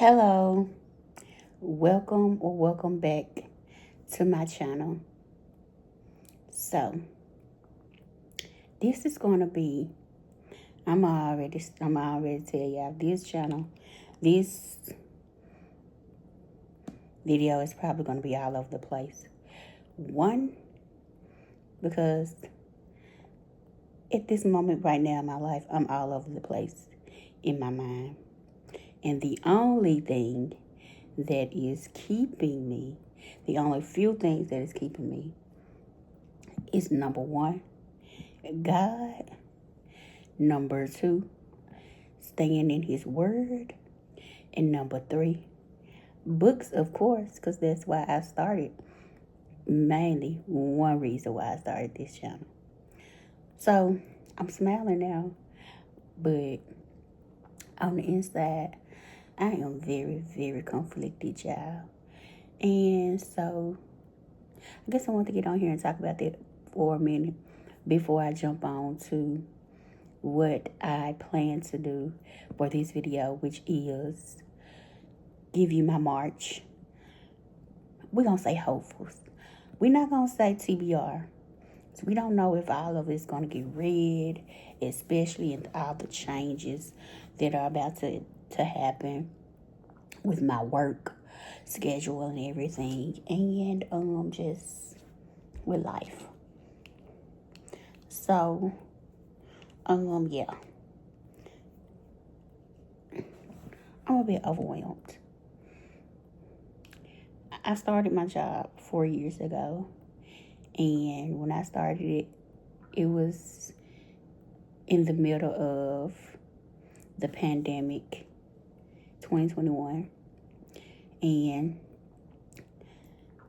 Hello, welcome back to my channel. So, this is going to be, I'm already tell y'all, this video is probably going to be all over the place. One, because at this moment right now in my life, I'm all over the place in my mind. And the only thing that is keeping me, the only few things that is keeping me is number one, God. Number two, staying in his word. And number three, books, of course, because that's why I started. Mainly one reason why I started this channel. So I'm smiling now, but on the inside, I am very, very conflicted, y'all. And so I guess I want to get on here and talk about that for a minute before I jump on to what I plan to do for this video, which is give you my March. We're going to say hopefuls. We're not going to say TBR. So we don't know if all of it's going to get read, especially in all the changes that are about to happen with my work schedule and everything, and just with life. So, yeah. I'm a bit overwhelmed. I started my job 4 years ago, and when I started it, it was in the middle of the pandemic, 2021, and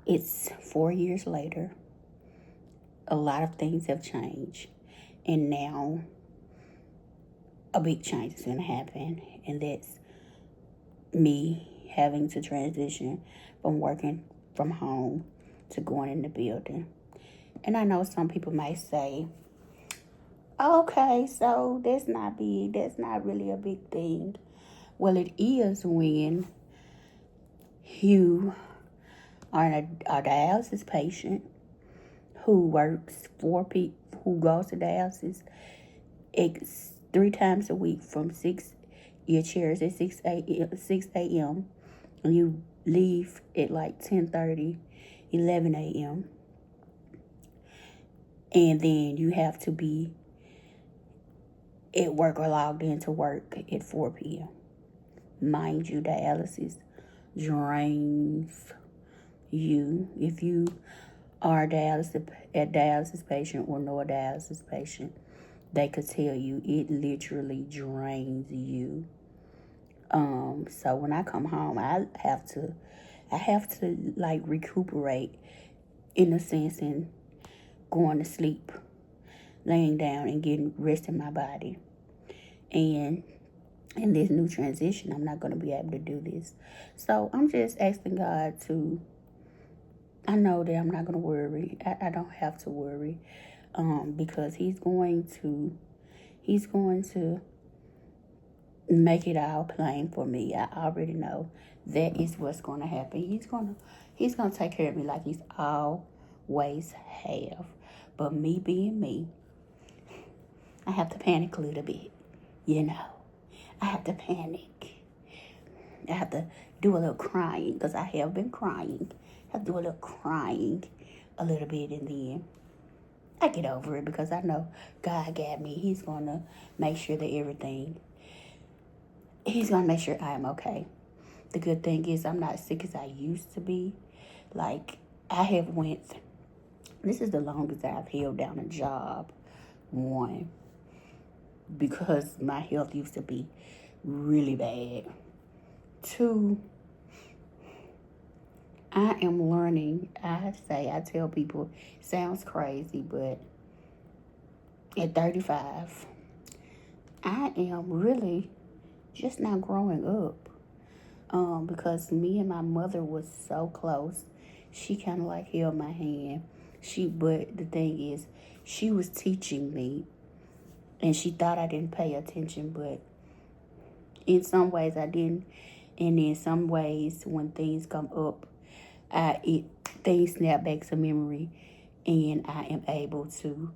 it's 4 years later. A lot of things have changed, and now a big change is going to happen, and that's me having to transition from working from home to going in the building. And I know some people might say, okay, so that's not big. That's not really a big thing. Well, it is when you are a dialysis patient who works for people, who goes to dialysis 3 times a week from 6, your chairs at 6 a.m. and you leave at like 10:30, 11 a.m. And then you have to be at work or logged into work at 4 p.m. Mind you, dialysis drains you. If you are a dialysis patient or know a dialysis patient, they could tell you it literally drains you. So when I come home, I have to like recuperate in a sense and going to sleep, laying down and getting rest in my body. And in this new transition, I'm not going to be able to do this. So I'm just asking God to, I know that I'm not going to worry. I don't have to worry, because he's going to make it all plain for me. I already know that is what's going to happen. He's going to take care of me like he's always have. But me being me, I have to panic a little bit, I have to panic. I have to do a little crying because I have been crying. I have to do a little crying a little bit, and then I get over it because I know God got me. He's going to make sure that He's going to make sure I am okay. The good thing is I'm not sick as I used to be. Like, this is the longest I've held down a job. One, because my health used to be really bad. Two, I am learning. I tell people, sounds crazy, but at 35, I am really just now growing up. Because me and my mother was so close. She kind of like held my hand. But the thing is, she was teaching me, and she thought I didn't pay attention, but in some ways I didn't. And in some ways, when things come up, things snap back to memory, and I am able to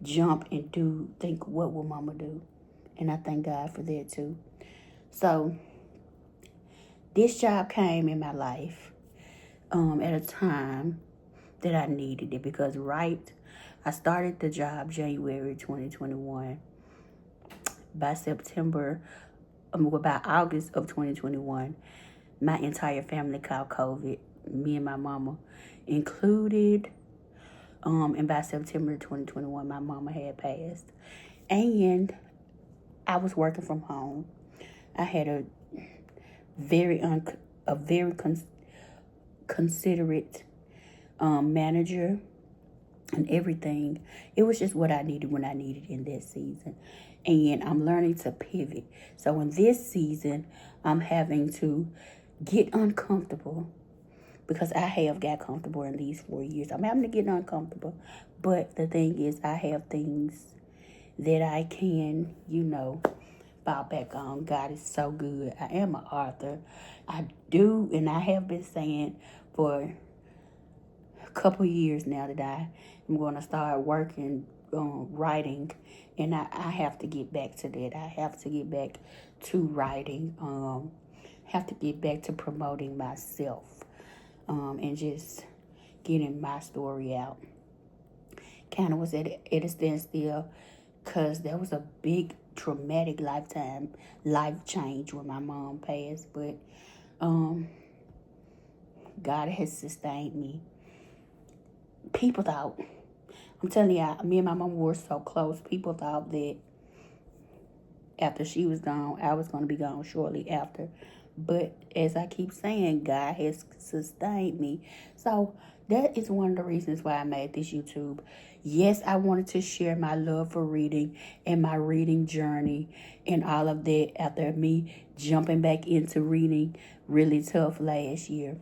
jump and think, what will Mama do? And I thank God for that too. So this job came in my life at a time that I needed it, because I started the job January 2021. By August of 2021, my entire family caught COVID, me and my mama included. And by September 2021, my mama had passed. And I was working from home. I had a very considerate manager and everything. It was just what I needed when I needed in that season. And I'm learning to pivot. So in this season, I'm having to get uncomfortable, because I have got comfortable in these 4 years. I'm having to get uncomfortable. But the thing is, I have things that I can, fall back on. God is so good. I am an author. I do, and I have been saying for a couple years now that I am going to start working on writing, and I have to get back to that. I have to get back to writing. Have to get back to promoting myself, and just getting my story out. Kind of was at a standstill, because there was a big traumatic life change when my mom passed. But God has sustained me. People thought, I'm telling you, me and my mom were so close. People thought that after she was gone, I was going to be gone shortly after. But as I keep saying, God has sustained me. So that is one of the reasons why I made this YouTube. Yes, I wanted to share my love for reading and my reading journey and all of that after me jumping back into reading really tough last year.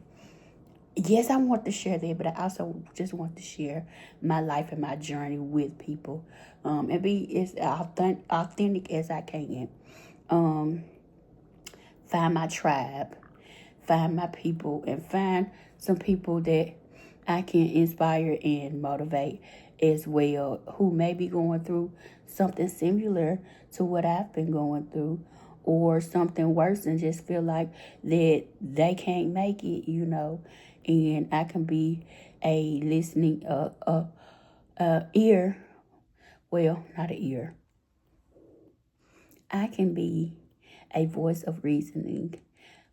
Yes, I want to share that, but I also just want to share my life and my journey with people, and be as authentic as I can. Find my tribe, find my people, and find some people that I can inspire and motivate as well, who may be going through something similar to what I've been going through, or something worse, and just feel like that they can't make it, and I can be a listening ear. Well, not an ear. I can be a voice of reasoning,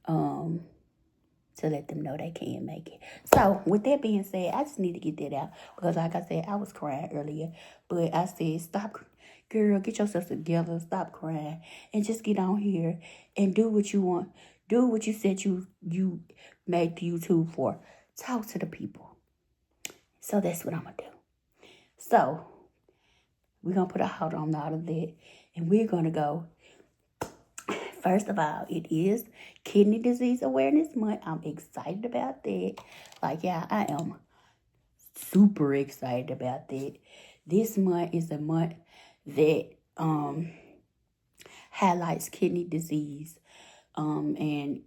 to let them know they can make it. So, with that being said, I just need to get that out, because like I said, I was crying earlier, but I said, stop, girl, get yourself together, stop crying, and just get on here and do what you want. Do what you said you made the YouTube for. Talk to the people. So that's what I'm going to do. So, we're going to put a halt on all of that, and we're going to go. First of all, it is Kidney Disease Awareness Month. I'm excited about that. I am super excited about that. This month is a month that highlights kidney disease, and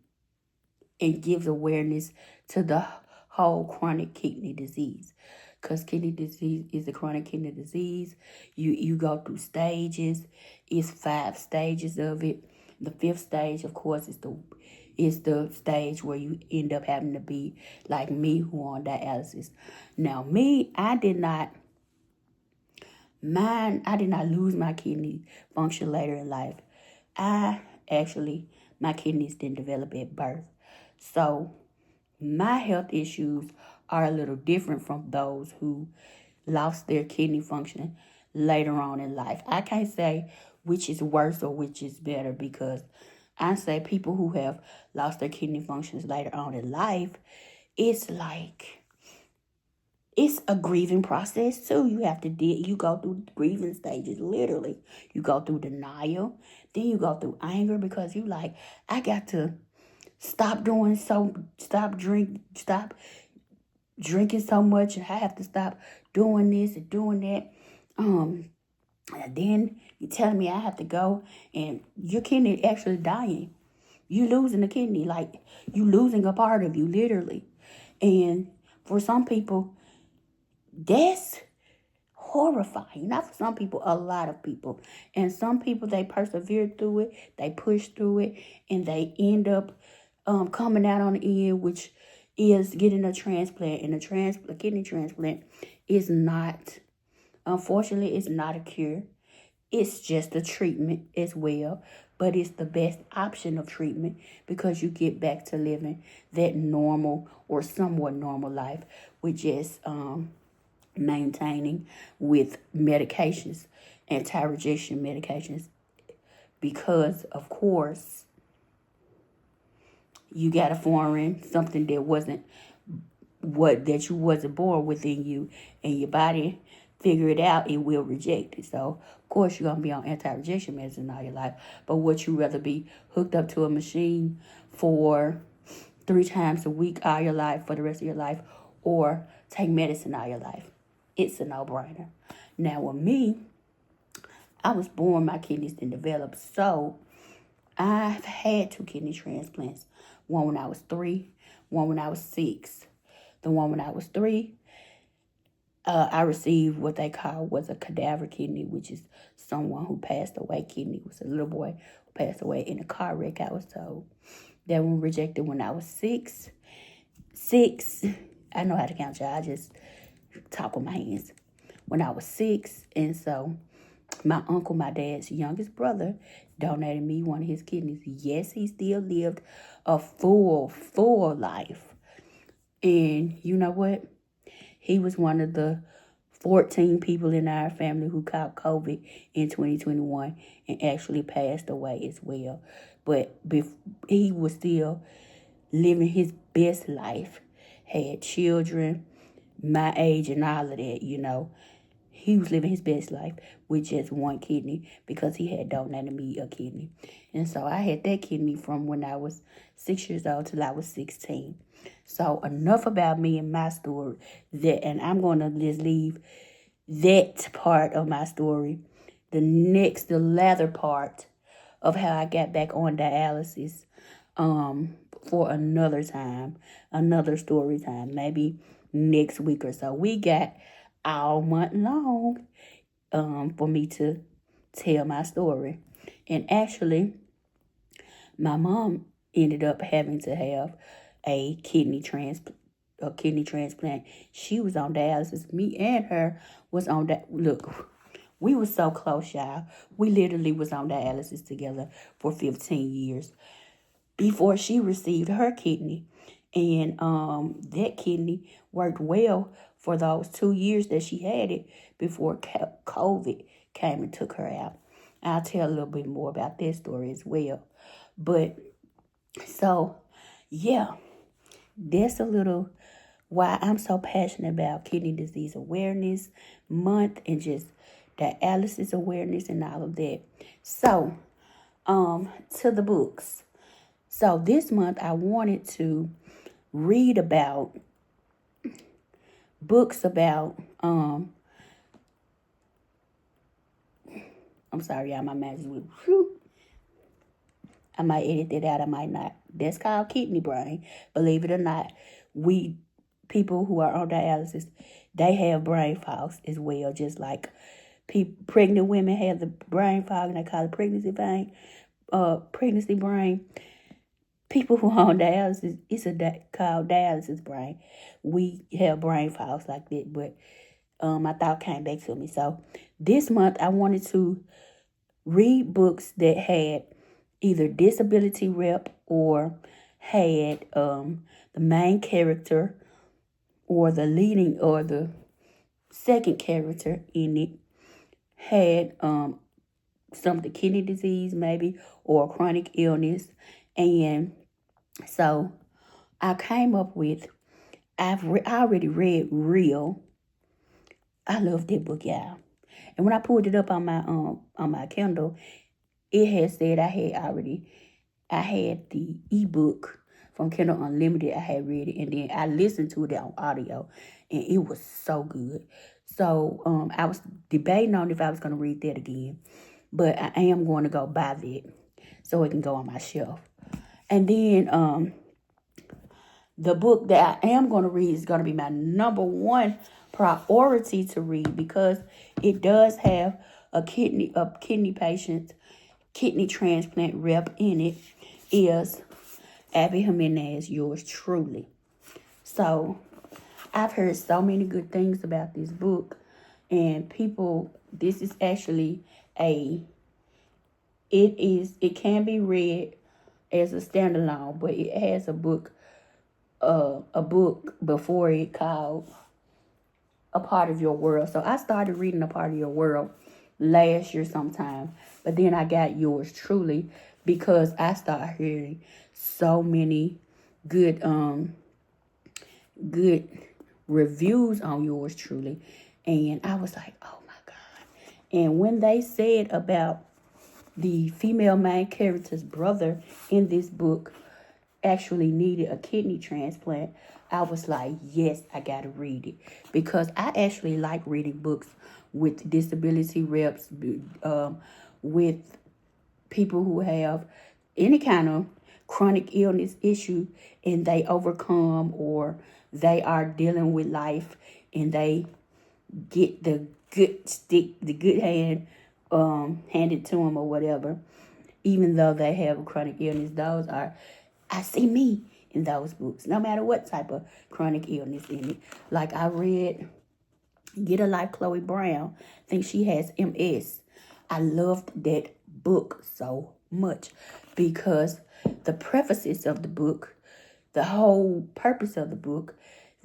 gives awareness to the whole chronic kidney disease. Because kidney disease is a chronic kidney disease. You go through stages. It's 5 stages of it. The 5th stage, of course, is the stage where you end up having to be like me, who on dialysis. Now, me, I did not lose my kidney function later in life. My kidneys didn't develop at birth. So my health issues are a little different from those who lost their kidney function later on in life. I can't say which is worse or which is better, because I say people who have lost their kidney functions later on in life, it's a grieving process too. You have to you go through grieving stages, literally. You go through denial, then you go through anger, because you I got to stop drinking so much, and I have to stop doing this and doing that. And then you telling me I have to go, and your kidney actually dying. You losing a kidney, like you losing a part of you, literally. And for some people, that's horrifying. Not for some people, a lot of people. And some people, they persevere through it, they push through it, and they end up coming out on the end, which is getting a transplant. And a kidney transplant is not, unfortunately, it's not a cure. It's just a treatment as well, but it's the best option of treatment because you get back to living that normal or somewhat normal life with just maintaining with medications, anti-rejection medications, because of course you got a foreign, something that wasn't that you wasn't born within you, and your body figure it out, it will reject it. So of course you're gonna be on anti-rejection medicine all your life. But would you rather be hooked up to a machine for 3 times a week all your life for the rest of your life, or take medicine all your life? It's a no-brainer. Now with me, I was born, my kidneys didn't develop, so I've had 2 kidney transplants. One when I was 3, one when I was 6. The one when I was 3, I received what they call was a cadaver kidney, which is someone who passed away kidney. It was a little boy who passed away in a car wreck, I was told. That one rejected when I was 6. 6, I know how to count, y'all. I just talk with my hands. When I was 6, and so my uncle, my dad's youngest brother, donated me one of his kidneys. Yes, he still lived a full life. And you know what? He was one of the 14 people in our family who caught COVID in 2021 and actually passed away as well. But he was still living his best life, had children, my age and all of that. He was living his best life with just 1 kidney because he had donated me a kidney. And so I had that kidney from when I was 6 years old till I was 16. So enough about me and my story. And I'm going to just leave that part of my story. The latter part of how I got back on dialysis for another time, another story time, maybe next week or so. We got all month long for me to tell my story. And actually, my mom ended up having to have a kidney transplant. She was on dialysis. Me and her was on that. Look, we were so close, y'all. We literally was on dialysis together for 15 years before she received her kidney. And that kidney worked well for those 2 years that she had it before COVID came and took her out. I'll tell a little bit more about that story as well. But so, yeah, that's a little why I'm so passionate about Kidney Disease Awareness Month and just dialysis awareness and all of that. So, to the books. So this month I wanted to read about books about I'm sorry, y'all, my magic went whoop. I might edit that out, I might not. That's called kidney brain. Believe it or not, people who are on dialysis, they have brain fogs as well, just like pregnant women have the brain fog and they call it pregnancy brain. People who are on dialysis, it's called dialysis brain. We have brain fogs like that, but my thought came back to me. So this month I wanted to read books that had either disability rep or had the main character or the leading or the second character in it had something, kidney disease maybe, or a chronic illness. And so I came up with, I already read Real. I love that book, y'all. And when I pulled it up on my Kindle, it had said I had the ebook from Kindle Unlimited. I had read it, and then I listened to it on audio, and it was so good. So I was debating on if I was going to read that again, but I am going to go buy that so it can go on my shelf. And then the book that I am going to read is going to be my number one priority to read, because it does have a kidney patient kidney transplant rep in it, is Abby Jimenez, yours truly. So I've heard so many good things about this book, and this is actually it can be read as a standalone, but it has a book before it called A Part of Your World. So I started reading A Part of Your World last year sometime, but then I got yours truly because I started hearing so many good good reviews on yours truly, and I was like, oh my god. And when they said about the female main character's brother in this book actually needed a kidney transplant, I was like, yes, I gotta read it, because I actually like reading books with disability reps, with people who have any kind of chronic illness issue, and they overcome, or they are dealing with life and they get the good hand handed to them or whatever, even though they have a chronic illness. I see me in those books, no matter what type of chronic illness in it. Like I read Get a Life, Chloe Brown. I think she has MS. I loved that book so much because the prefaces of the book, the whole purpose of the book,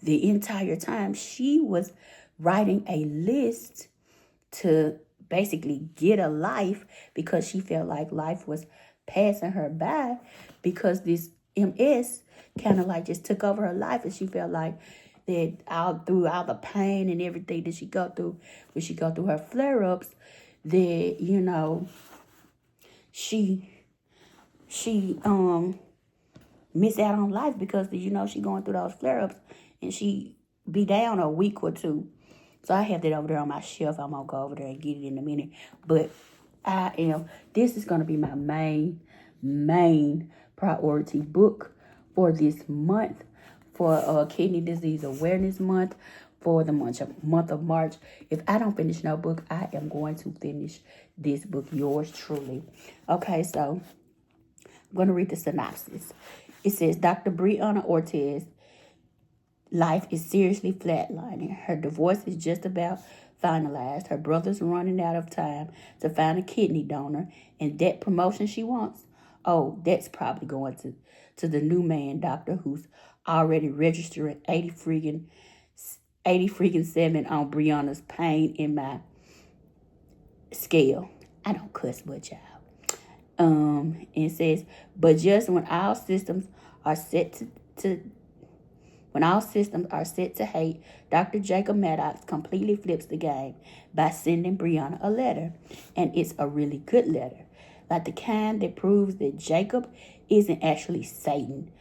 the entire time she was writing a list to basically get a life, because she felt like life was passing her by, because this MS kind of like just took over her life, and she felt like that through all the pain and everything that she go through, when she go through her flare-ups, that she miss out on life, because she going through those flare-ups and she be down a week or two. So I have that over there on my shelf. I'm gonna go over there and get it in a minute. But this is gonna be my main priority book for this month, for Kidney Disease Awareness Month, for the month of March. If I don't finish no book, I am going to finish this book, yours truly. Okay, so I'm going to read the synopsis. It says, Dr. Brianna Ortiz life is seriously flatlining. Her divorce is just about finalized. Her brother's running out of time to find a kidney donor, and that promotion she wants, oh, that's probably going to the new man doctor who's already registering 80 freaking 7 on Brianna's pain in my scale. I don't cuss much out. It says, but just when all systems are set to hate, Dr. Jacob Maddox completely flips the game by sending Brianna a letter. And it's a really good letter. Like the kind that proves that Jacob isn't actually Satan.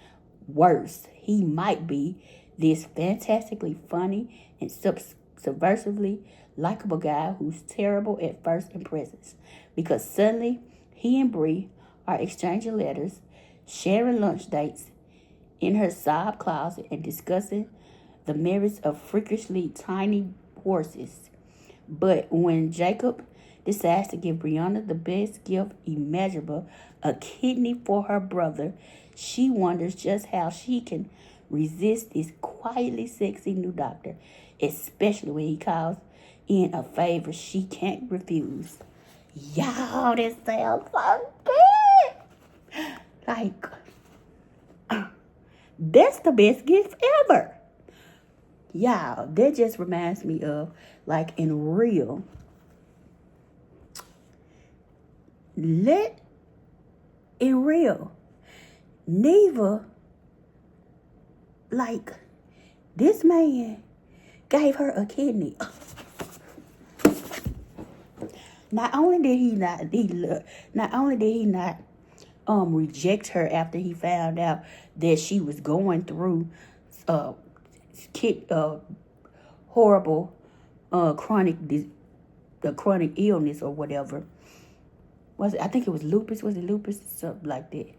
Worse, he might be this fantastically funny and subversively likable guy who's terrible at first impressions. Because suddenly, he and Bree are exchanging letters, sharing lunch dates in her sob closet, and discussing the merits of freakishly tiny horses. But when Jacob decides to give Brianna the best gift imaginable, a kidney for her brother, she wonders just how she can resist this quietly sexy new doctor, especially when he calls in a favor she can't refuse. Y'all, this sounds so good. Like, that's the best gift ever. Y'all, that just reminds me of, like, in real, Neva, like, this man gave her a kidney. Not only did he not reject her after he found out that she was going through horrible chronic illness or whatever. I think it was lupus. Was it lupus? Something like that.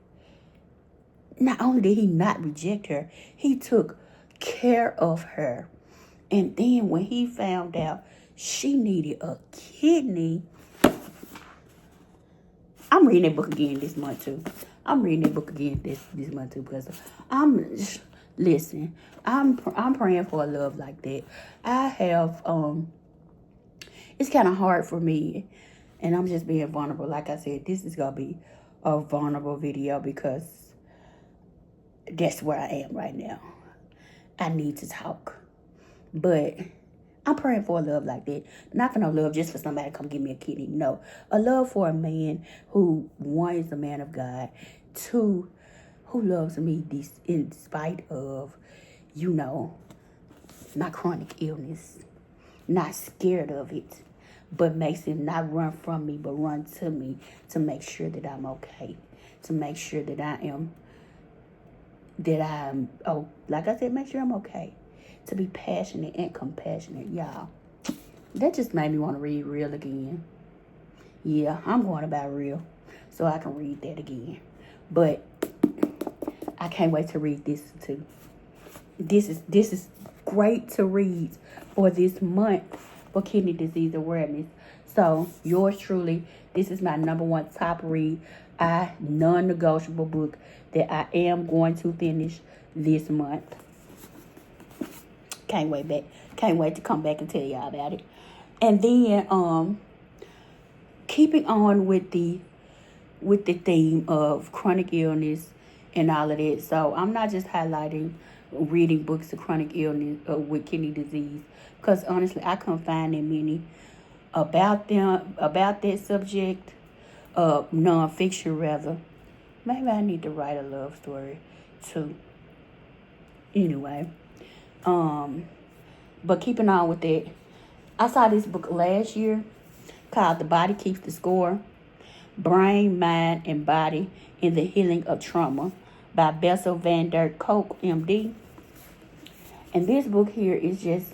not only did he not reject her, he took care of her. And then when he found out she needed a kidney, I'm reading that book again this month too. I'm reading that book again this month too because I'm praying for a love like that. I have it's kind of hard for me, and I'm just being vulnerable. Like I said, this is gonna be a vulnerable video because that's where I am right now. I need to talk, but I'm praying for a love like that. Not for no love just for somebody to come give me a kidney. No. A love for a man who, one, is a man of God. Two, who loves me in spite of, my chronic illness. Not scared of it. But makes him not run from me, but run to me to make sure that I'm okay. To make sure that like I said, make sure I'm okay. To be passionate and compassionate, y'all. That just made me want to read Real again. Yeah, I'm going about Real, so I can read that again. But I can't wait to read this too. This is great to read for this month for kidney disease awareness. So yours truly, this is my #1 top read, non-negotiable book that I am going to finish this month. Can't wait to come back and tell y'all about it. And then keeping on with the theme of chronic illness and all of that. So I'm not just highlighting reading books of chronic illness with kidney disease, because honestly I couldn't find that many about that subject, non-fiction rather. Maybe I need to write a love story too. Anyway. But keeping on with that, I saw this book last year called The Body Keeps the Score, Brain, Mind, and Body in the Healing of Trauma by Bessel van der Kolk, MD. And this book here is just,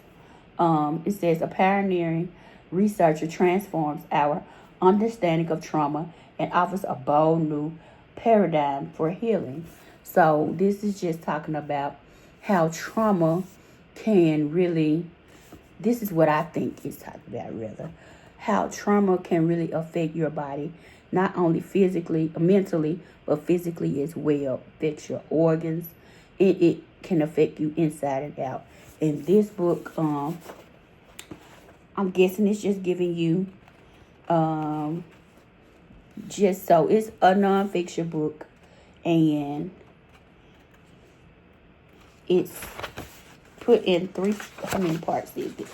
it says, a pioneering researcher transforms our understanding of trauma and offers a bold new paradigm for healing. So this is just talking about how trauma can really, this is what I think it's talking about rather, how trauma can really affect your body, not only physically, mentally, but physically as well. Affects your organs. It can affect you inside and out. In this book, I'm guessing it's just giving you, just so it's a nonfiction book, and it's put in how many parts is this?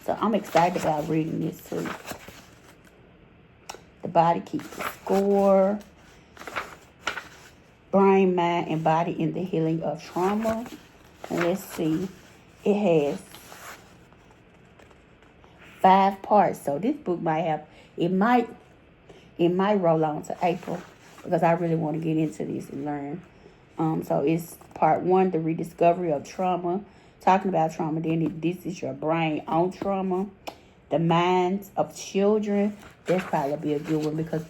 So I'm excited about reading this too. The Body Keeps the Score, Brain, Mind, and Body in the Healing of Trauma. And let's see, it has 5 parts. So this book might roll on to April, because I really want to get into this and learn. So it's part 1, the rediscovery of trauma, talking about trauma. Then this is your brain on trauma, the minds of children. That's probably be a good one, because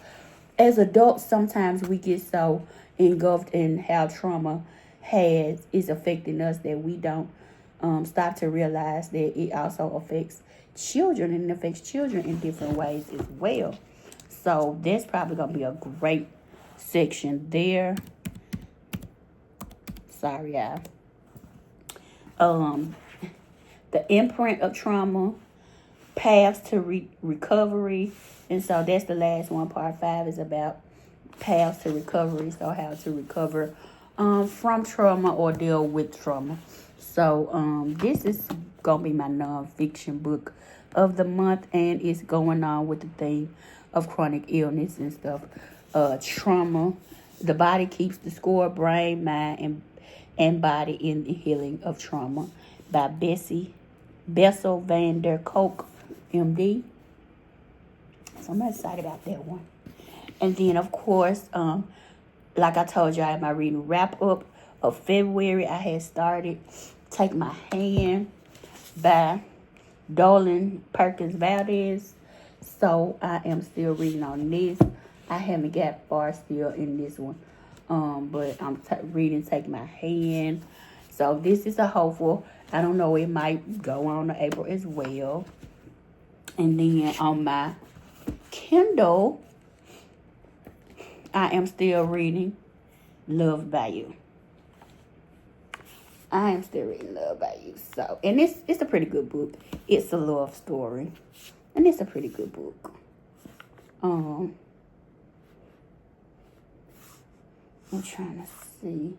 as adults, sometimes we get so engulfed in how trauma is affecting us that we don't stop to realize that it also affects children, and it affects children in different ways as well. So that's probably going to be a great section there. Sorry, y'all. The imprint of trauma, paths to recovery. And so that's the last one. Part 5 is about paths to recovery. So how to recover from trauma or deal with trauma. So this is going to be my nonfiction book of the month, and it's going on with the theme of chronic illness and stuff. Trauma. The Body Keeps the Score, Brain, Mind, and Body in the Healing of Trauma by Bessel van der Kolk, MD. So I'm excited about that one. And then, of course, like I told y'all in my reading wrap-up of February, I had started Take My Hand by Dolan Perkins Valdez. So I am still reading on this. I haven't got far still in this one. But I'm reading Take My Hand. So this is a hopeful. I don't know, it might go on to April as well. And then on my Kindle, I am still reading Love by You. I am still reading Love by You. So, and it's a pretty good book. It's a love story. And it's a pretty good book. I'm trying to see.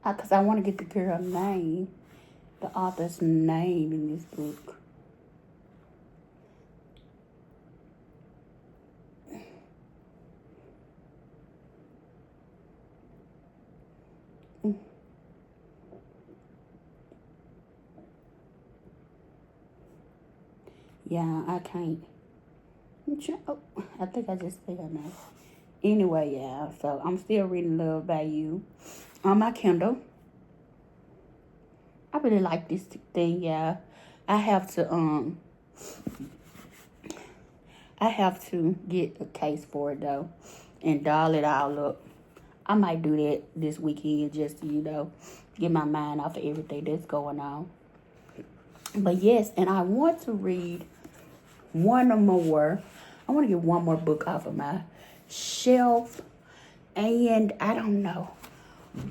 Because I want to get the girl's name. The author's name in this book. Yeah, I can't. Oh, I think I just said her name. Anyway, yeah, so I'm still reading Love by You on my Kindle. I really like this thing, yeah. I have to get a case for it though and doll it all up. I might do that this weekend just to, get my mind off of everything that's going on. But yes, and I want to read one more. I want to get one more book off of my shelf. And I don't know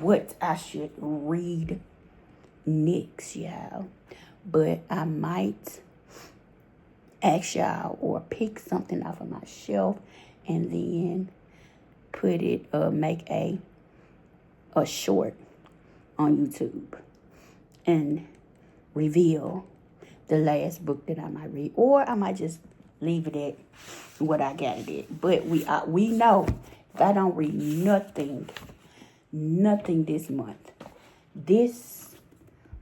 what I should read next, y'all. But I might ask y'all or pick something off of my shelf and then put it, make a short on YouTube and reveal the last book that I might read. Or I might just leave it at what I got it at. But we know if I don't read nothing this month, this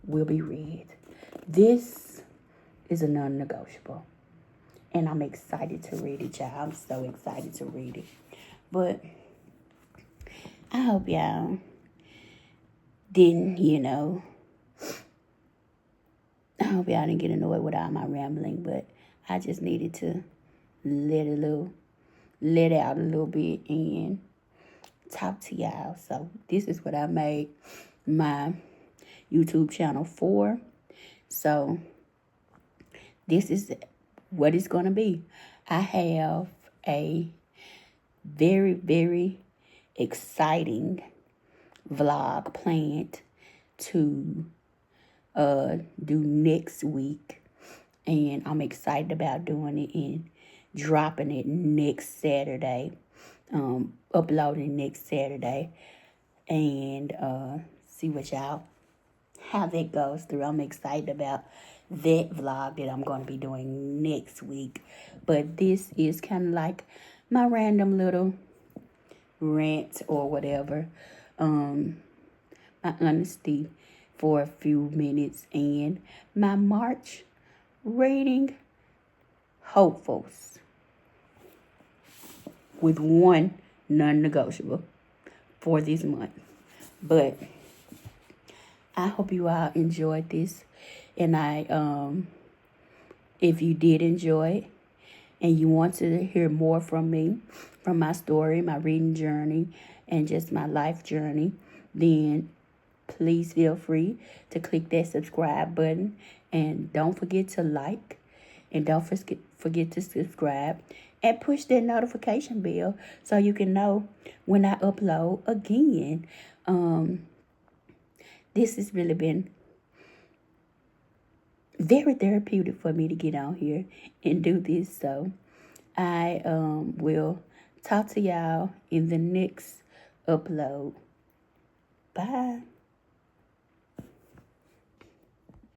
will be read. This is a non-negotiable. And I'm excited to read it, y'all. I'm so excited to read it. But I hope y'all didn't, I hope y'all didn't get annoyed with all my rambling, but I just needed to let out a little bit and talk to y'all. So this is what I made my YouTube channel for. So this is what it's going to be. I have a very, very exciting vlog planned to do next week. And I'm excited about doing it and dropping it next Saturday. Uploading next Saturday. And see how that goes through. I'm excited about that vlog that I'm going to be doing next week. But this is kind of like my random little rant or whatever. My honesty for a few minutes and my March reading hopefuls with one non-negotiable for this month. But I hope you all enjoyed this. And if you did enjoy it and you want to hear more from me, from my story, my reading journey, and just my life journey, then please feel free to click that subscribe button. And don't forget to like. And don't forget to subscribe. And push that notification bell so you can know when I upload again. This has really been very therapeutic for me to get on here and do this. So I will talk to y'all in the next upload. Bye.